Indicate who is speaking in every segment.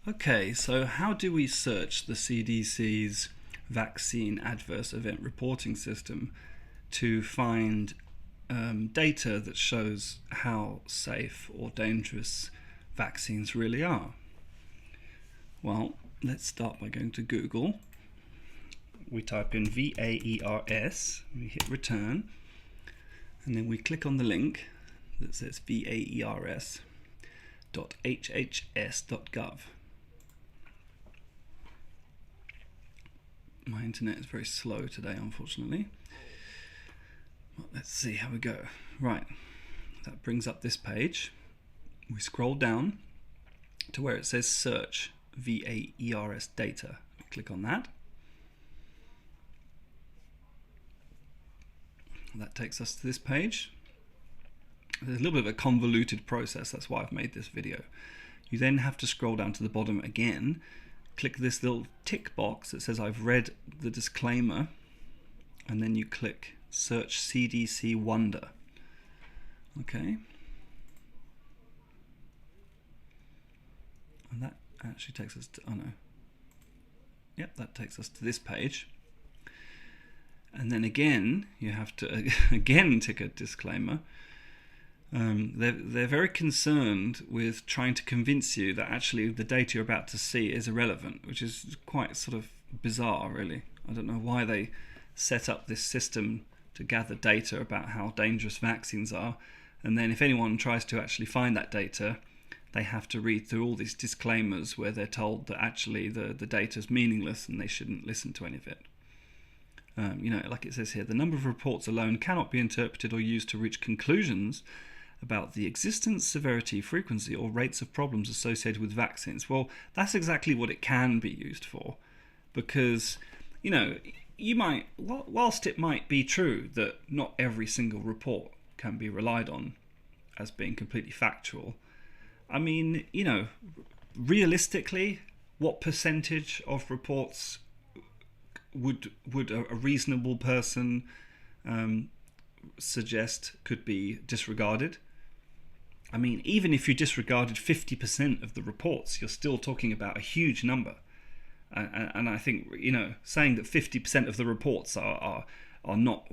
Speaker 1: Okay, so how do we search the CDC's vaccine adverse event reporting system to find data that shows how safe or dangerous vaccines really are? Well, let's start by going to Google. We type in VAERS, we hit return, and then we click on the link that says vaers.hhs.gov. My internet is very slow today, unfortunately. Well, let's see how we go. Right, that brings up this page. We scroll down to where it says search VAERS data. We click on that. That takes us to this page. There's a little bit of a convoluted process, that's why I've made this video. You then have to scroll down to the bottom again, click this little tick box that says I've read the disclaimer, and then you click search CDC Wonder. Okay. And that actually takes us to, oh no. Yep, that takes us to this page. And then again, you have to again tick a disclaimer. They're very concerned with trying to convince you that actually the data you're about to see is irrelevant, which is quite sort of bizarre, really. I don't know why they set up this system to gather data about how dangerous vaccines are, and then if anyone tries to actually find that data, they have to read through all these disclaimers where they're told that actually the data is meaningless and they shouldn't listen to any of it. Like it says here, the number of reports alone cannot be interpreted or used to reach conclusions about the existence, severity, frequency, or rates of problems associated with vaccines. Well, that's exactly what it can be used for, because, you might, whilst it might be true that not every single report can be relied on as being completely factual, I mean, realistically, what percentage of reports would a reasonable person suggest could be disregarded? I mean, even if you disregarded 50% of the reports, you're still talking about a huge number. And I think, saying that 50% of the reports are not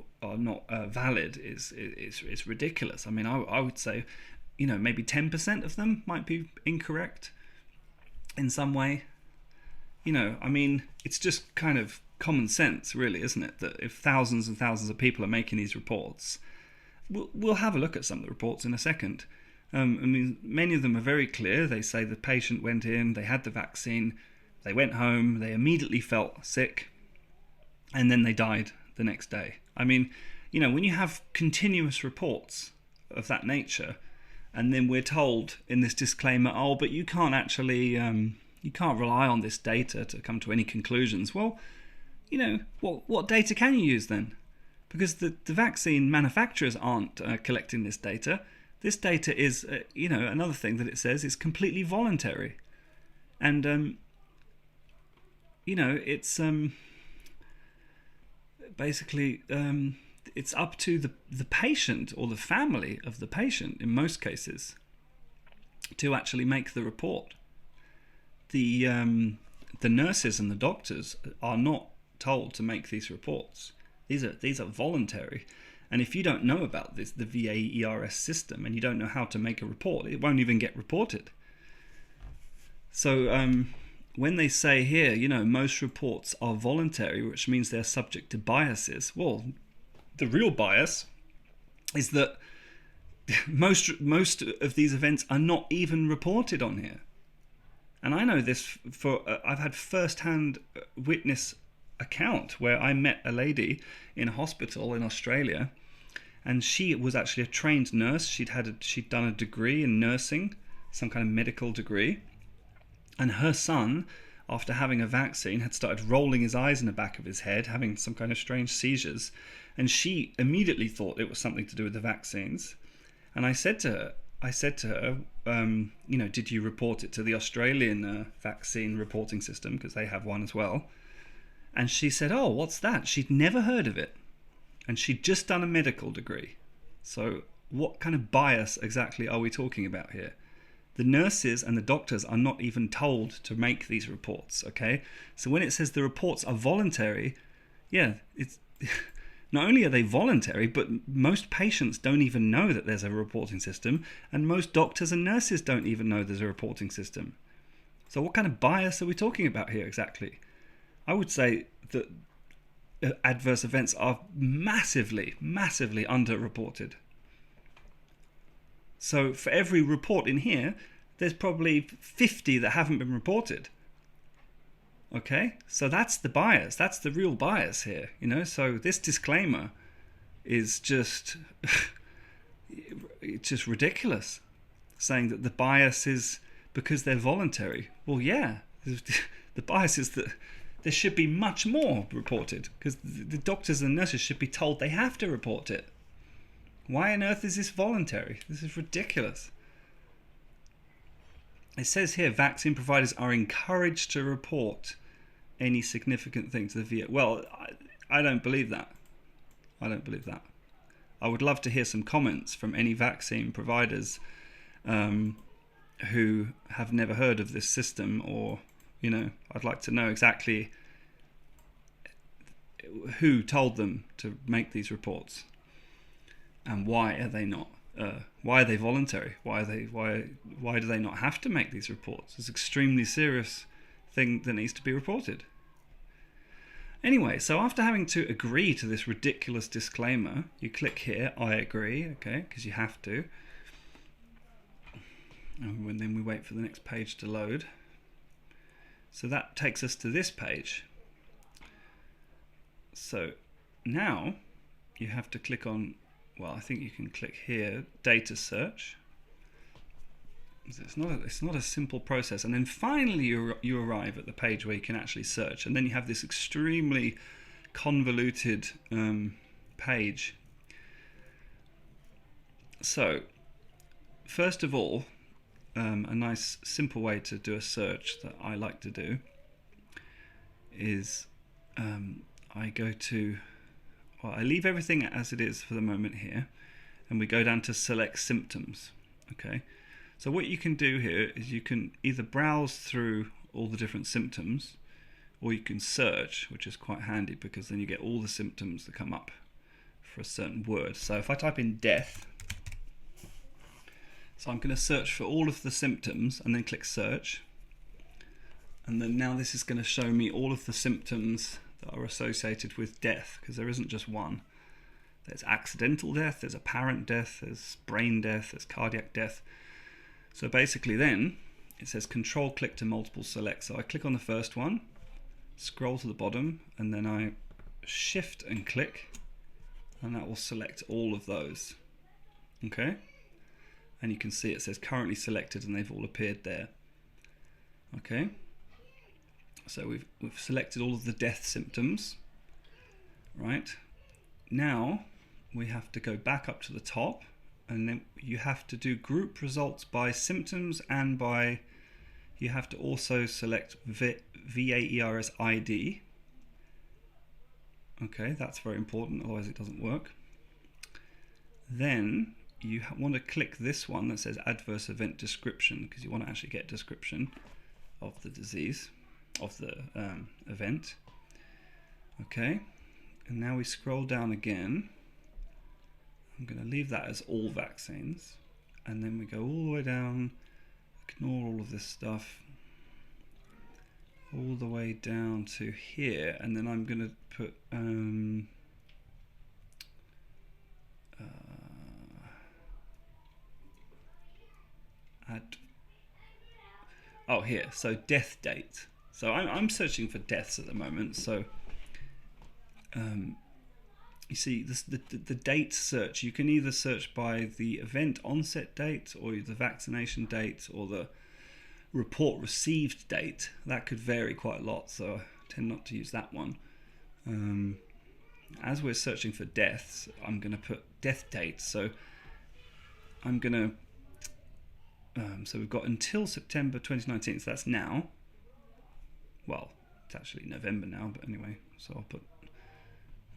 Speaker 1: valid is ridiculous. I mean, I would say, maybe 10% of them might be incorrect in some way. I mean, it's just kind of common sense, really, isn't it? That if thousands and thousands of people are making these reports, we'll have a look at some of the reports in a second. I mean, many of them are very clear. They say the patient went in, they had the vaccine, they went home, they immediately felt sick, and then they died the next day. I mean, when you have continuous reports of that nature, and then we're told in this disclaimer, oh, but you can't actually, you can't rely on this data to come to any conclusions. Well, what data can you use then? Because the vaccine manufacturers aren't collecting this data. This data is, another thing that it says is completely voluntary. And, it's basically, it's up to the patient or the family of the patient, in most cases, to actually make the report. The nurses and the doctors are not told to make these reports. These are voluntary, and if you don't know about the VAERS system and you don't know how to make a report, it won't even get reported. So when they say here, most reports are voluntary, which means they're subject to biases. Well, the real bias is that most of these events are not even reported on here. And I know this for I've had first-hand witness account where I met a lady in a hospital in Australia, and she was actually a trained nurse. She'd done a degree in nursing, some kind of medical degree, and her son, after having a vaccine, had started rolling his eyes in the back of his head, having some kind of strange seizures, and she immediately thought it was something to do with the vaccines. And I said to her, did you report it to the Australian vaccine reporting system, because they have one as well? And she said, oh, what's that? She'd never heard of it. And she'd just done a medical degree. So what kind of bias exactly are we talking about here? The nurses and the doctors are not even told to make these reports, okay? So when it says the reports are voluntary, yeah, it's not only are they voluntary, but most patients don't even know that there's a reporting system, and most doctors and nurses don't even know there's a reporting system. So what kind of bias are we talking about here exactly? I would say that adverse events are massively, massively underreported. So for every report in here, there's probably 50 that haven't been reported. Okay, so that's the bias. That's the real bias here, you know. So this disclaimer is just, it's just ridiculous, saying that the bias is because they're voluntary. Well, yeah, the bias is that there should be much more reported because the doctors and nurses should be told they have to report it. Why on earth is this voluntary? This is ridiculous. It says here vaccine providers are encouraged to report any significant thing to the VA. Well, I don't believe that. I don't believe that. I would love to hear some comments from any vaccine providers who have never heard of this system, or, you know, I'd like to know exactly who told them to make these reports and why are they not. Why are they voluntary? Why do they not have to make these reports? It's an extremely serious thing that needs to be reported. Anyway, so after having to agree to this ridiculous disclaimer, you click here, I agree, okay, because you have to. And then we wait for the next page to load. So that takes us to this page. So now you have to click on, well, I think you can click here, data search. It's not a simple process, and then finally you arrive at the page where you can actually search, and then you have this extremely convoluted page. So first of all, a nice simple way to do a search that I like to do is I go to, well, I leave everything as it is for the moment here, and we go down to select symptoms. Okay, so what you can do here is you can either browse through all the different symptoms, or you can search, which is quite handy because then you get all the symptoms that come up for a certain word. So if I type in death, so I'm going to search for all of the symptoms and then click search, and then now this is going to show me all of the symptoms that are associated with death, because there isn't just one. There's accidental death, there's apparent death, there's brain death, there's cardiac death. So basically then it says control click to multiple select. So I click on the first one, scroll to the bottom, and then I shift and click, and that will select all of those. Okay, and you can see it says currently selected, and they've all appeared there. Okay, so we've selected all of the death symptoms. Right, now we have to go back up to the top, and then you have to do group results by symptoms, and by, you have to also select VAERS ID. Okay, that's very important, otherwise it doesn't work. Then you want to click this one that says adverse event description, because you want to actually get description of the disease, of the event. Okay, and now we scroll down again. I'm going to leave that as all vaccines, and then we go all the way down, ignore all of this stuff, all the way down to here, and then I'm going to put here, so death date. So I'm searching for deaths at the moment, so you see the date search, you can either search by the event onset date, or the vaccination date, or the report received date. That could vary quite a lot, so I tend not to use that one. As we're searching for deaths, I'm going to put death date. So I'm going to so we've got until September 2019, so that's now. Well, it's actually November now, but anyway, so I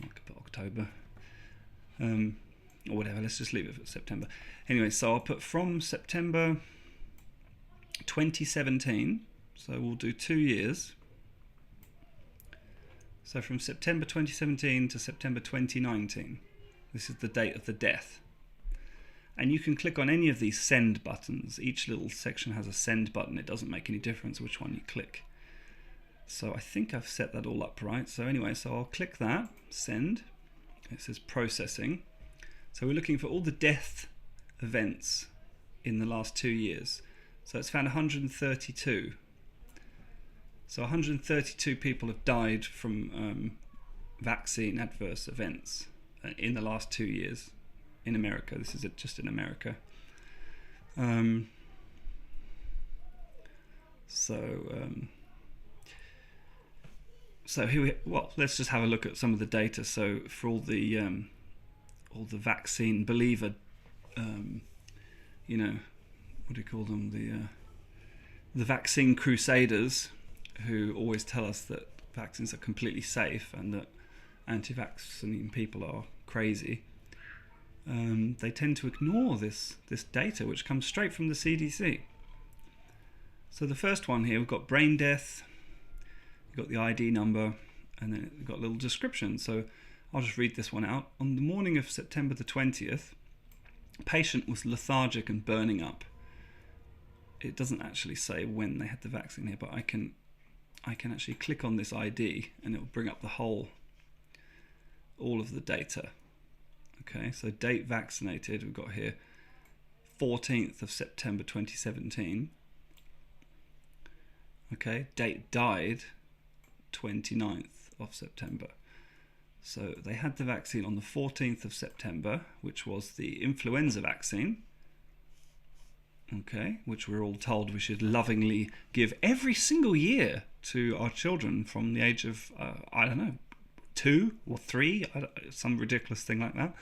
Speaker 1: could put October, or whatever. Let's just leave it for September. Anyway, so I'll put from September 2017, so we'll do 2 years. So from September 2017 to September 2019, this is the date of the death. And you can click on any of these send buttons. Each little section has a send button. It doesn't make any difference which one you click. So I think I've set that all up right. So anyway, so I'll click that, send. It says processing. So we're looking for all the death events in the last 2 years. So it's found 132. So 132 people have died from vaccine adverse events in the last 2 years in America. This is just in America. So here let's just have a look at some of the data. So for all the vaccine believer, you know, what do you call them? The vaccine crusaders, who always tell us that vaccines are completely safe and that anti-vaccine people are crazy. They tend to ignore this data, which comes straight from the CDC. So the first one here, we've got brain death, we've got the ID number, and then we've got a little description. So I'll just read this one out. On the morning of September the 20th, a patient was lethargic and burning up. It doesn't actually say when they had the vaccine here, but I can actually click on this ID and it will bring up all of the data. Okay, so date vaccinated, we've got here 14th of September 2017. Okay, date died 29th of September. So they had the vaccine on the 14th of September, which was the influenza vaccine. Okay, which we're all told we should lovingly give every single year to our children from the age of, 2 or 3, some ridiculous thing like that.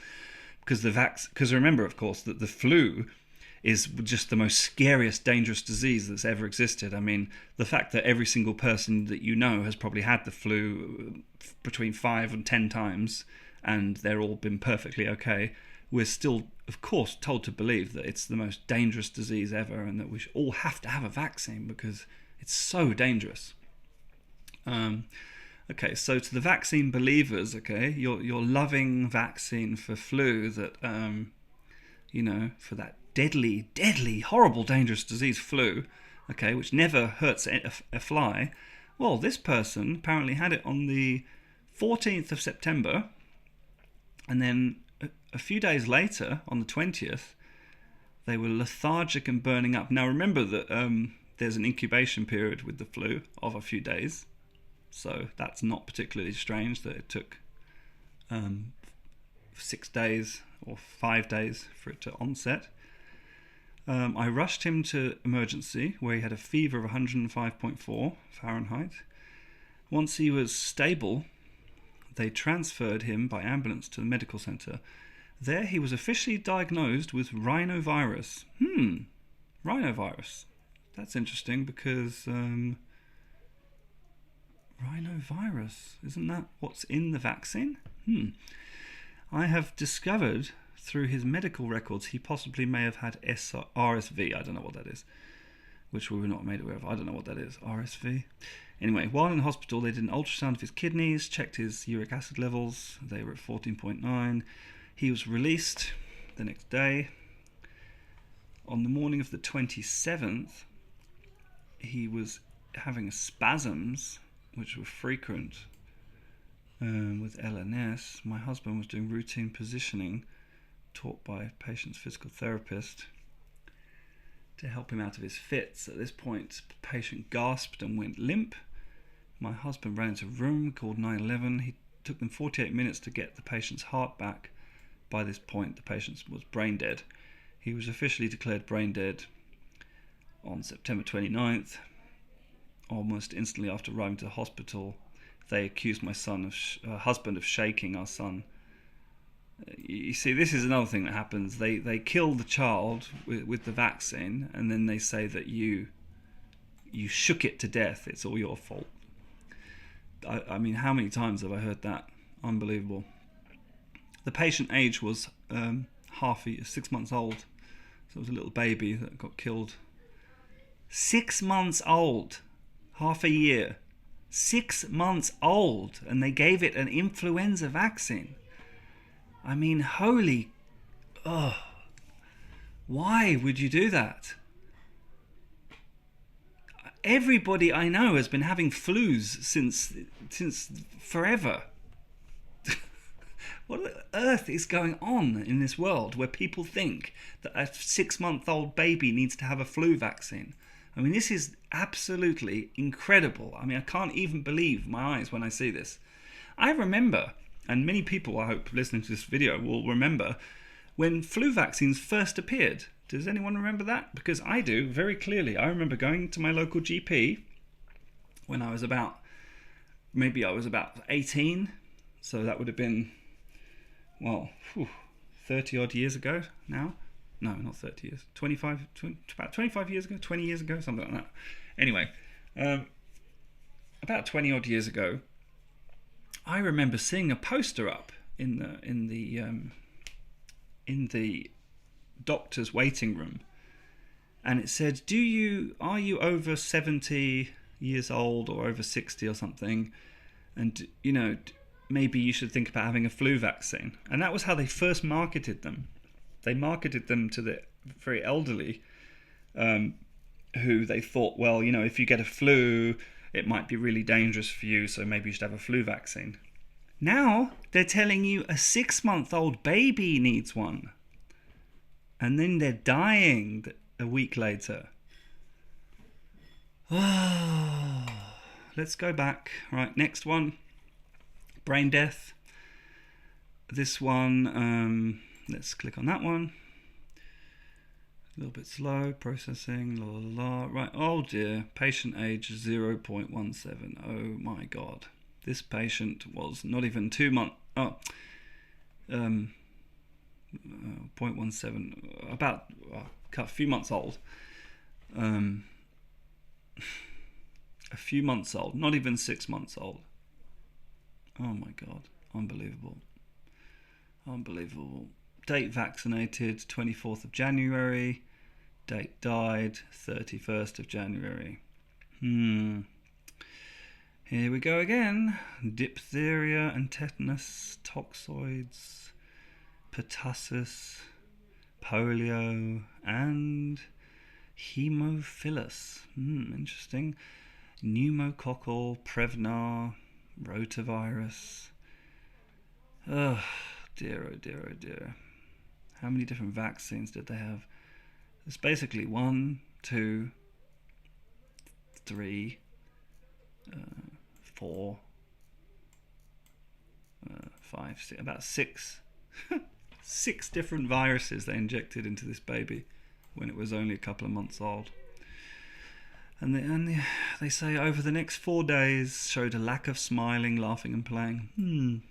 Speaker 1: Because remember, of course, that the flu is just the most scariest, dangerous disease that's ever existed. I mean, the fact that every single person that you know has probably had the flu between 5 and 10 times, and they're all been perfectly okay, we're still, of course, told to believe that it's the most dangerous disease ever and that we should all have to have a vaccine because it's so dangerous. Okay, so to the vaccine believers, okay, your loving vaccine for flu that, for that deadly, horrible, dangerous disease, flu, okay, which never hurts a fly. Well, this person apparently had it on the 14th of September, and then a few days later, on the 20th, they were lethargic and burning up. Now remember that there's an incubation period with the flu of a few days, so that's not particularly strange that it took 6 days or 5 days for it to onset. I rushed him to emergency, where he had a fever of 105.4 Fahrenheit. Once he was stable, they transferred him by ambulance to the medical centre. There he was officially diagnosed with rhinovirus. Rhinovirus. That's interesting because rhinovirus, isn't that what's in the vaccine? I have discovered through his medical records he possibly may have had RSV. I don't know what that is, which we were not made aware of. I don't know what that is, RSV. Anyway, while in hospital, they did an ultrasound of his kidneys, checked his uric acid levels. They were at 14.9. He was released the next day. On the morning of the 27th, he was having spasms, which were frequent with LNS. My husband was doing routine positioning taught by a patient's physical therapist to help him out of his fits. At this point, the patient gasped and went limp. My husband ran into a room, called 911. He took them 48 minutes to get the patient's heart back. By this point, the patient was brain dead. He was officially declared brain dead on September 29th. Almost instantly after arriving to the hospital, they accused my husband of shaking our son. You see, this is another thing that happens. They kill the child with the vaccine, and then they say that you shook it to death. It's all your fault. I mean, how many times have I heard that? Unbelievable. The patient age was 6 months old, so it was a little baby that got killed 6 months old, half a year. 6 months old, and they gave it an influenza vaccine. I mean, holy... Oh, why would you do that? Everybody I know has been having flus since forever. What on earth is going on in this world where people think that a 6-month-old baby needs to have a flu vaccine? I mean, this is absolutely incredible. I mean, I can't even believe my eyes when I see this. I remember, and many people, I hope, listening to this video will remember, when flu vaccines first appeared. Does anyone remember that? Because I do, very clearly. I remember going to my local GP when I was about, maybe I was about 18. So that would have been, well, 30 odd years ago now. No, not 30 years. About 25 years ago, 20 years ago, something like that. Anyway, about 20 odd years ago, I remember seeing a poster up in the doctor's waiting room, and it said, are you over 70 years old or over 60 or something, and maybe you should think about having a flu vaccine. And that was how they first marketed them. They marketed them to the very elderly, who they thought, well, if you get a flu, it might be really dangerous for you, so maybe you should have a flu vaccine. Now they're telling you a 6-month-old baby needs one. And then they're dying a week later. Let's go back. Right, next one. Brain death. This one, let's click on that one. A little bit slow, processing, la la la. Right, oh dear, patient age 0.17. Oh my God. This patient was not even 2 months, 0.17, about a few months old. A few months old, not even 6 months old. Oh my God, unbelievable. Unbelievable. Date vaccinated, 24th of January. Date died, 31st of January. Here we go again. Diphtheria and tetanus, toxoids, pertussis, polio, and hemophilus. Interesting. Pneumococcal, Prevnar, rotavirus. Oh dear, oh dear, oh dear. How many different vaccines did they have? It's basically 1, 2, 3, 4, 5, 6, about 6. 6 different viruses they injected into this baby when it was only a couple of months old. And they say over the next 4 days showed a lack of smiling, laughing and playing.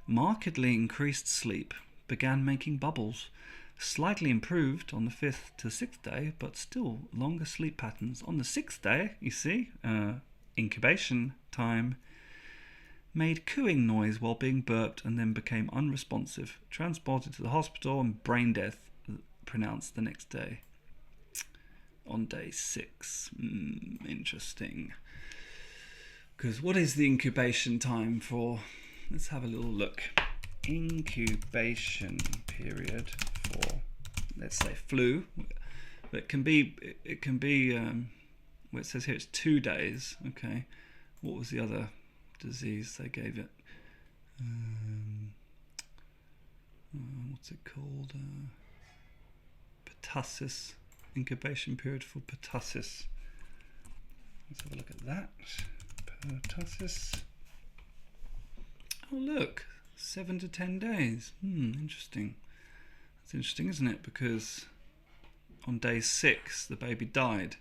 Speaker 1: Markedly increased sleep, began making bubbles, slightly improved on the 5th to 6th day, but still longer sleep patterns. On the 6th day, you see, incubation time, made cooing noise while being burped and then became unresponsive. Transported to the hospital and brain death pronounced the next day. On day 6. Interesting. Because what is the incubation time for? Let's have a little look. Incubation period for, let's say, flu. It can be well, it says here it's 2 days. Okay. What was the other disease they gave it? What's it called? Pertussis. Incubation period for pertussis. Let's have a look at that. Pertussis. Oh look, 7 to 10 days. Interesting. That's interesting, isn't it? Because on day 6 the baby died.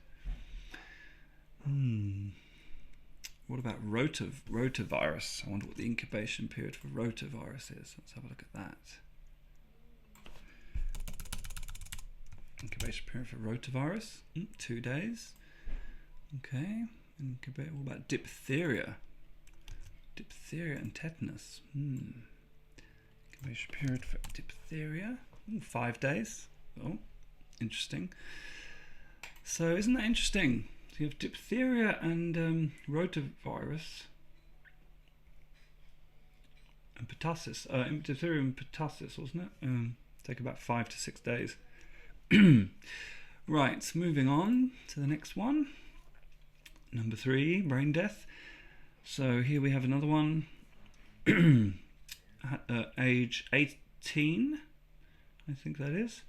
Speaker 1: What about rotavirus? I wonder what the incubation period for rotavirus is. Let's have a look at that. Incubation period for rotavirus, 2 days. Okay. What about diphtheria? Diphtheria and tetanus. Incubation period for diphtheria, 5 days. Oh, interesting. So isn't that interesting? So you have diphtheria and rotavirus and pertussis. Diphtheria and pertussis, wasn't it? Take about 5 to 6 days. Right, moving on to the next one. Number 3, brain death. So here we have another one. Age 18, I think that is.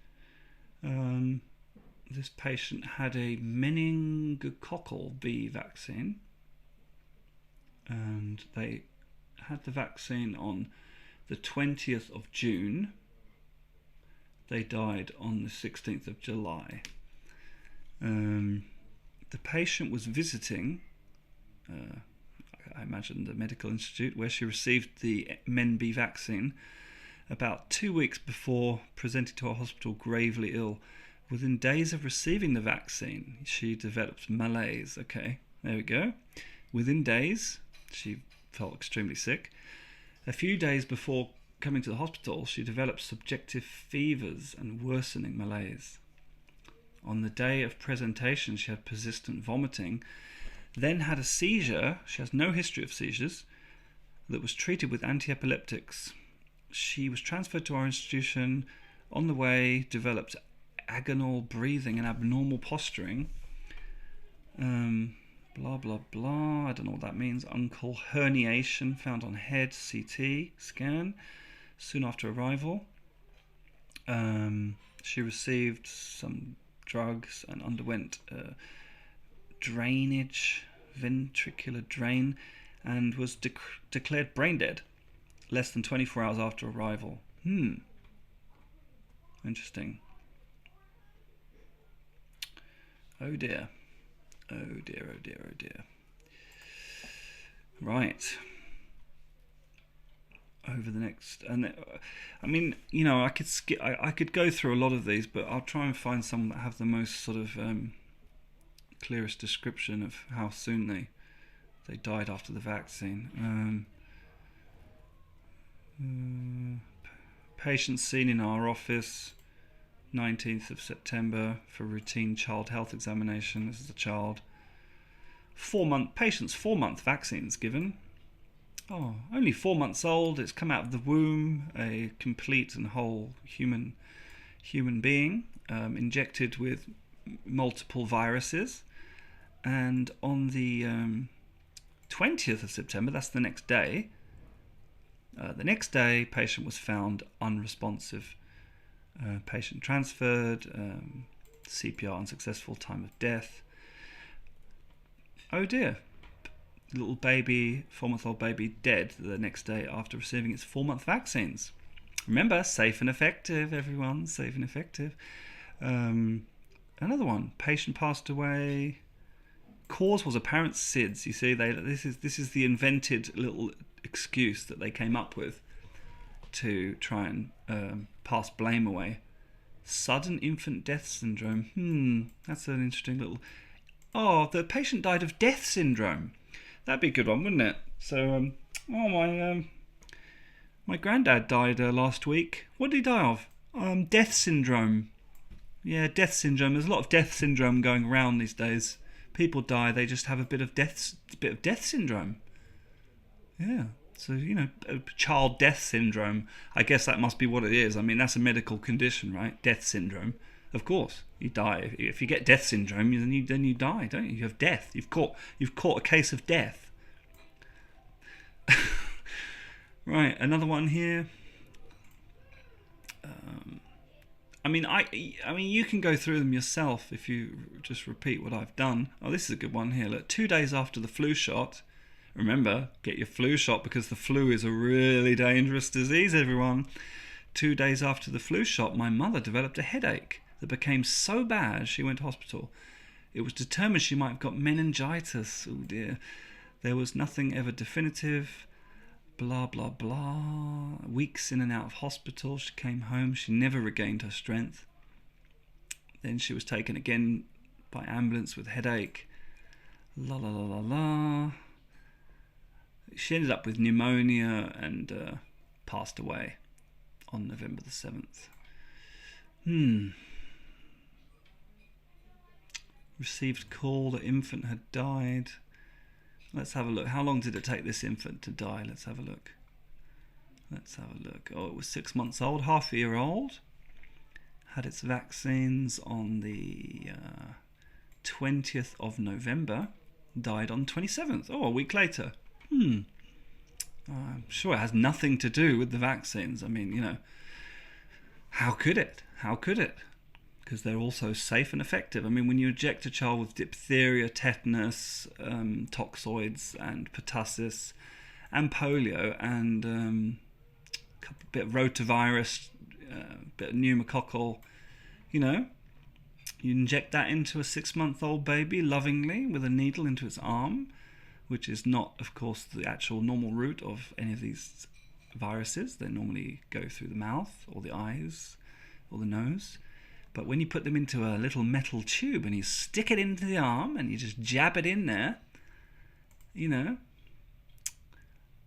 Speaker 1: This patient had a meningococcal B vaccine, and they had the vaccine on the 20th of June. They died on the 16th of July. The patient was visiting, I imagine, the medical institute where she received the Men-B vaccine about 2 weeks before presenting to a hospital gravely ill. Within days of receiving the vaccine, she developed malaise. Okay, there we go. Within days, she felt extremely sick. A few days before coming to the hospital, she developed subjective fevers and worsening malaise. On the day of presentation, she had persistent vomiting, then had a seizure. She has no history of seizures, that was treated with antiepileptics. She was transferred to our institution. On the way, developed agonal breathing and abnormal posturing. Blah, blah, blah. I don't know what that means. Uncle herniation found on head, CT scan, soon after arrival. She received some drugs and underwent drainage, ventricular drain, and was declared brain dead less than 24 hours after arrival. Interesting. Oh dear. Oh dear, oh dear, oh dear. Right. Over the next, and I mean, you know, I could skip. I could go through a lot of these, but I'll try and find some that have the most sort of clearest description of how soon they died after the vaccine. Patient seen in our office, 19th of September for routine child health examination. This is a child. Patient's 4-month vaccines given. Oh, only 4 months old. It's come out of the womb, a complete and whole human being, injected with multiple viruses. And on the 20th of September, that's the next day. Patient was found unresponsive. Patient transferred. CPR unsuccessful. Time of death. Oh dear. Little baby, 4-month-old baby, dead the next day after receiving its 4-month vaccines. Remember, safe and effective, everyone, safe and effective. Another one, patient passed away. Cause was apparent SIDS. You see, this is the invented little excuse that they came up with to try and pass blame away. Sudden infant death syndrome. That's an interesting little. Oh, the patient died of death syndrome. That'd be a good one, wouldn't it? So, my granddad died last week. What did he die of? Death syndrome. Yeah, death syndrome. There's a lot of death syndrome going around these days. People die, they just have a bit of death syndrome. Yeah. So, you know, child death syndrome. I guess that must be what it is. I mean, that's a medical condition, right? Death syndrome. Of course, you die. If you get death syndrome, then you die, don't you? You have death. You've caught a case of death. Right, another one here. I mean, you can go through them yourself if you just repeat what I've done. Oh, this is a good one here. Look, 2 days after the flu shot. Remember, get your flu shot because the flu is a really dangerous disease, everyone. 2 days after the flu shot, my mother developed a headache that became so bad she went to hospital. It was determined she might have got meningitis. Oh dear. There was nothing ever definitive. Blah, blah, blah. Weeks in and out of hospital. She came home. She never regained her strength. Then she was taken again by ambulance with headache. La, la, la, la, la. She ended up with pneumonia and passed away on November the 7th. Received call that infant had died. Let's have a look. How long did it take this infant to die? Let's have a look. Oh, it was 6 months old, half a year old. Had its vaccines on the 20th of November. Died on 27th. Oh, a week later. I'm sure it has nothing to do with the vaccines. I mean, how could it? Because they're also safe and effective. I mean, when you inject a child with diphtheria, tetanus, toxoids, and pertussis, and polio, and a bit of rotavirus, a bit of pneumococcal, you inject that into a 6-month-old baby lovingly with a needle into its arm, which is not, of course, the actual normal route of any of these viruses. They normally go through the mouth or the eyes or the nose. But when you put them into a little metal tube and you stick it into the arm and you just jab it in there,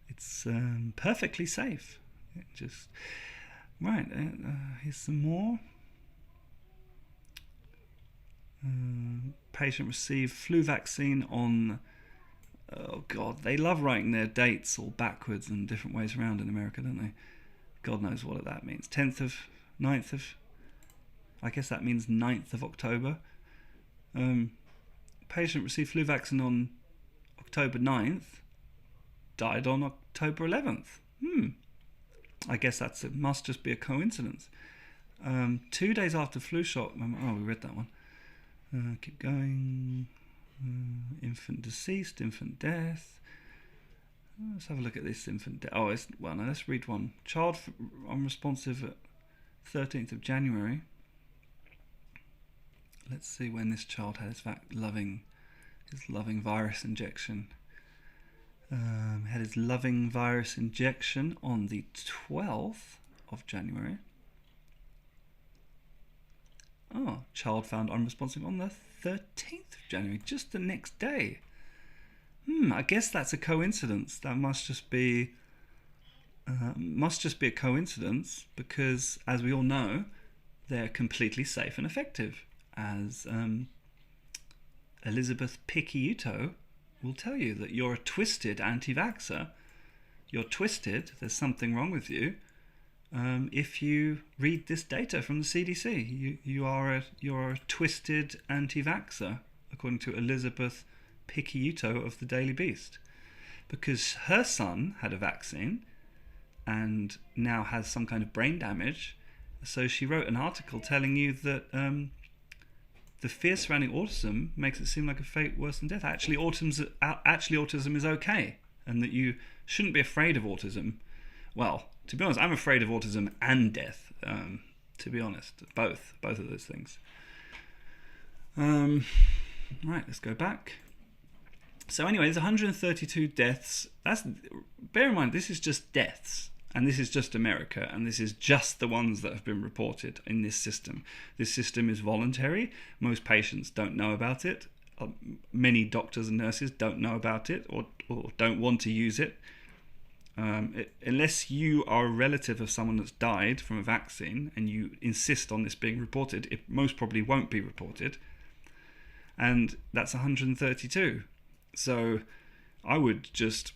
Speaker 1: it's perfectly safe. Right, here's some more. Patient received flu vaccine on... Oh, God, they love writing their dates all backwards and different ways around in America, don't they? God knows what that means. 9th of... I guess that means 9th of October. Patient received flu vaccine on October 9th. Died on October 11th. I guess must just be a coincidence. 2 days after flu shot... Oh, we read that one. Keep going. Infant deceased, infant death. Let's have a look at this infant death. Let's read one. Child unresponsive at 13th of January. Let's see when this child had his loving virus injection. Had his loving virus injection on the 12th of January. Oh, child found unresponsive on the 13th of January, just the next day. I guess that's a coincidence. That must just be a coincidence because, as we all know, they're completely safe and effective. As Elizabeth Picciuto will tell you, that you're a twisted anti-vaxxer. You're twisted. There's something wrong with you. If you read this data from the CDC, you're a twisted anti-vaxxer, according to Elizabeth Picciuto of the Daily Beast, because her son had a vaccine and now has some kind of brain damage. So she wrote an article telling you that the fear surrounding autism makes it seem like a fate worse than death. Actually, autism is okay, and that you shouldn't be afraid of autism. Well, to be honest, I'm afraid of autism and death. To be honest, both of those things. Right, let's go back. So anyway, there's 132 deaths. Bear in mind, this is just deaths, and this is just America, and this is just the ones that have been reported in this system. This system is voluntary. Most patients don't know about it. Many doctors and nurses don't know about it, or don't want to use it. Unless you are a relative of someone that's died from a vaccine and you insist on this being reported, it most probably won't be reported. And that's 132. So I would just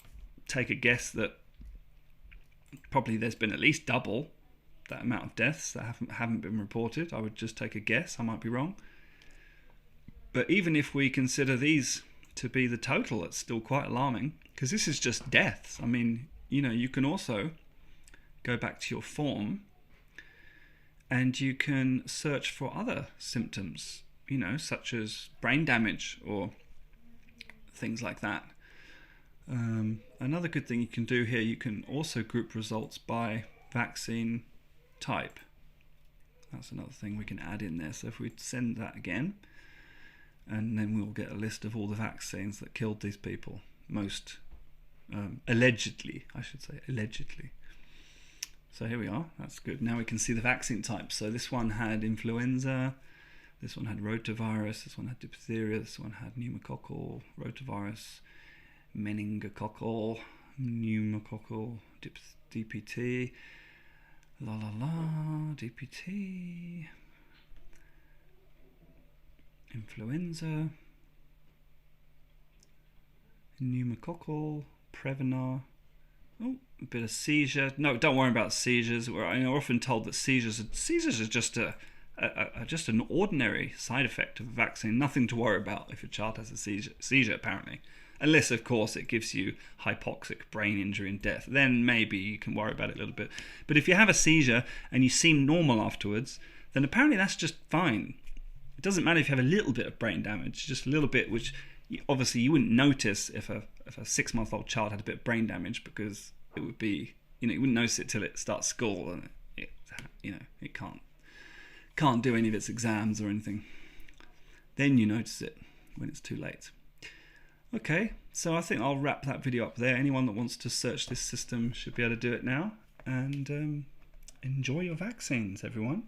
Speaker 1: take a guess that probably there's been at least double that amount of deaths that haven't been reported. I would just take a guess. I might be wrong. But even if we consider these to be the total, it's still quite alarming, because this is just deaths. I mean, you can also go back to your form and you can search for other symptoms, such as brain damage or things like that. Another good thing you can do here, you can also group results by vaccine type. That's another thing we can add in there. So if we send that again, and then we'll get a list of all the vaccines that killed these people, most allegedly, I should say, allegedly. So here we are, that's good. Now we can see the vaccine types. So this one had influenza, this one had rotavirus, this one had diphtheria, this one had pneumococcal, rotavirus, meningococcal, pneumococcal, DPT, DPT. influenza, pneumococcal, Prevnar. Oh, a bit of seizure. No, don't worry about seizures. We're often told that seizures are just just an ordinary side effect of a vaccine. Nothing to worry about if your child has a seizure apparently. Unless, of course, it gives you hypoxic brain injury and death. Then maybe you can worry about it a little bit. But if you have a seizure and you seem normal afterwards, then apparently that's just fine. It doesn't matter if you have a little bit of brain damage, just a little bit, which obviously you wouldn't notice if a 6-month-old child had a bit of brain damage, because it would be, you wouldn't notice it till it starts school, and it can't do any of its exams or anything. Then you notice it when it's too late. Okay, so I think I'll wrap that video up there. Anyone that wants to search this system should be able to do it now. And enjoy your vaccines, everyone.